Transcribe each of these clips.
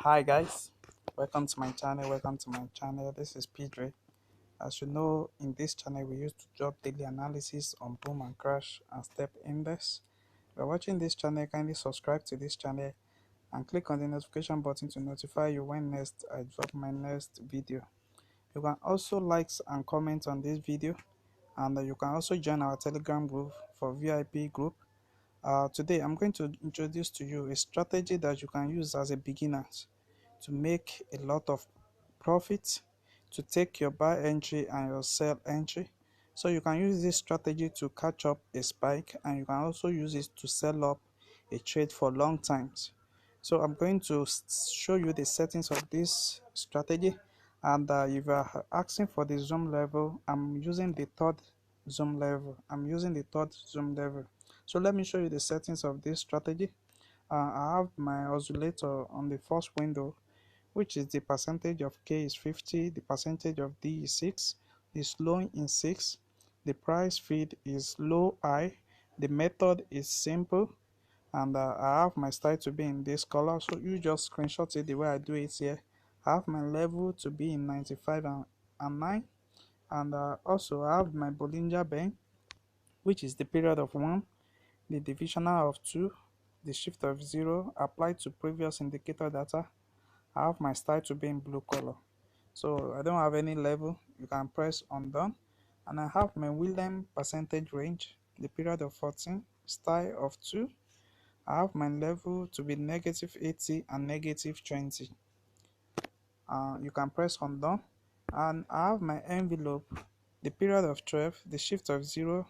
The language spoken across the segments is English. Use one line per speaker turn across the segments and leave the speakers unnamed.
Hi guys, welcome to my channel. This is Pedro. As you know, in this channel we used to drop daily analysis on boom and crash and step index. If you're watching this channel, kindly subscribe to this channel and click on the notification button to notify you when next I drop my next video. You can also like and comment on this video, and you can also join our telegram group for VIP group. Today I'm going to introduce to you a strategy that you can use as a beginner to make a lot of profit, to take your buy entry and your sell entry. So you can use this strategy to catch up a spike, and you can also use it to sell up a trade for long times. So I'm going to show you the settings of this strategy, and if you are asking for the zoom level, I'm using the third zoom level. So let me show you the settings of this strategy. I have my oscillator on the first window, which is the percentage of K is 50, the percentage of D is 6, the slowing is 6, the price feed is low high, the method is simple, and I have my style to be in this color, so you just screenshot it the way I do it here. I have my level to be in 95 and 9, and also I have my Bollinger Band, which is the period of 1, the divisional of 2, the shift of 0 applied to previous indicator data. I have my style to be in blue color, so I don't have any level. You can press on done, and I have my William percentage range, the period of 14, style of 2. I have my level to be negative 80 and negative 20. You can press on done, and I have my envelope, the period of 12, the shift of 0,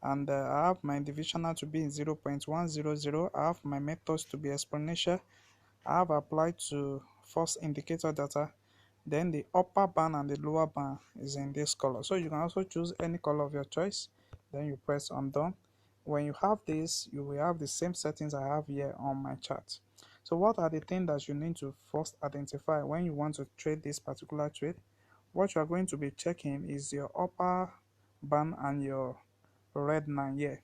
and I have my divisional to be in 0.100. I have my methods to be exponential. I have applied to first indicator data. Then the upper band and the lower band is in this color, so you can also choose any color of your choice. Then you press on done. When you have this, you will have the same settings I have here on my chart. So what are the things that you need to first identify when you want to trade this particular trade? What you are going to be checking is your upper band and your red line here.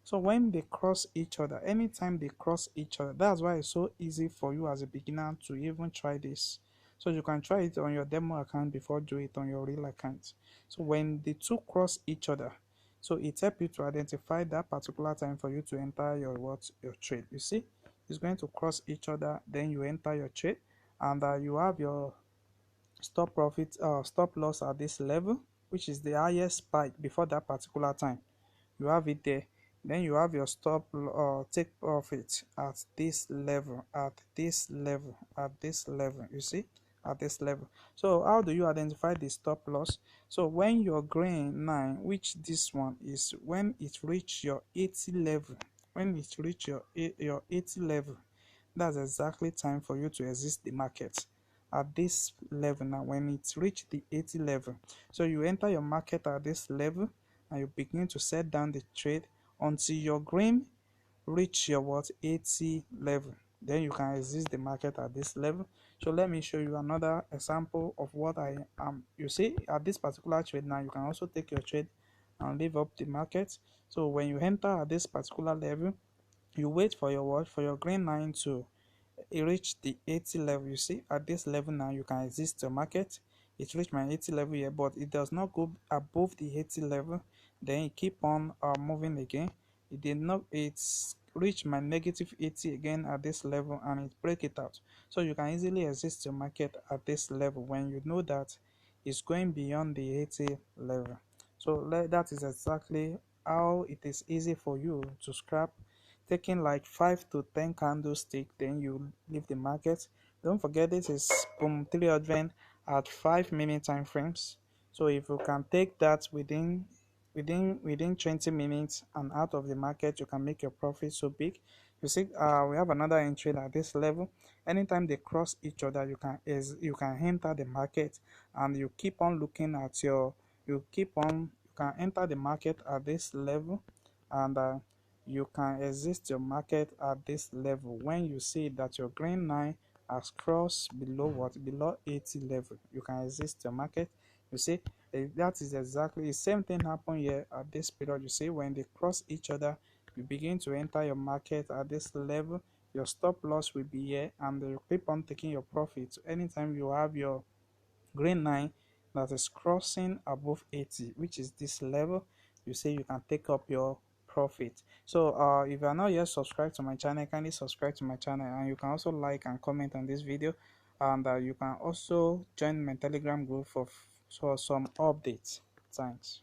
So when they cross each other, anytime they cross each other, that's why it's so easy for you as a beginner to even try this. So you can try it on your demo account before do it on your real account. So when the two cross each other, so it helps you to identify that particular time for you to enter your trade. You see, it's going to cross each other, then you enter your trade, and you have your stop loss at this level, which is the highest spike before that particular time. You have it there. Then you have your take profit at this level, you see, at this level. So how do you identify the stop loss? So when your green 9, which this one is, when it reach your 80 level, your 80 level, that's exactly time for you to exit the market at this level. Now when it's reached the 80 level, so you enter your market at this level, and you begin to set down the trade until your green reach your 80 level. Then you can exit the market at this level. So let me show you another example of what I am. You see, at this particular trade now, you can also take your trade and leave up the market. So when you enter at this particular level, you wait for your green line to reach the 80 level. You see, at this level now, you can exit the market. It reached my 80 level here, but it does not go above the 80 level. Then it keep on moving again. It did not, it's reached my negative 80 again at this level, and it break it out. So you can easily exit the market at this level when you know that it's going beyond the 80 level. So that is exactly how it is easy for you to scrap, taking like 5 to 10 candlestick, then you leave the market. Don't forget, this is boom 300 at 5 minute time frames. So if you can take that within 20 minutes and out of the market, you can make your profit so big. You see, we have another entry at this level. Anytime they cross each other, you can enter the market, and you keep on looking at you can enter the market at this level, and you can exit your market at this level when you see that your green line has crossed below 80 level. You can exit your market. You see, that is exactly the same thing happen here at this period. You see, when they cross each other, you begin to enter your market at this level. your stop loss will be here, and you keep on taking your profit. Anytime you have your green line that is crossing above 80, which is this level, you say you can take up your profit. So if you are not yet subscribed to my channel, kindly subscribe to my channel, and you can also like and comment on this video, and you can also join my telegram group for some updates. Thanks.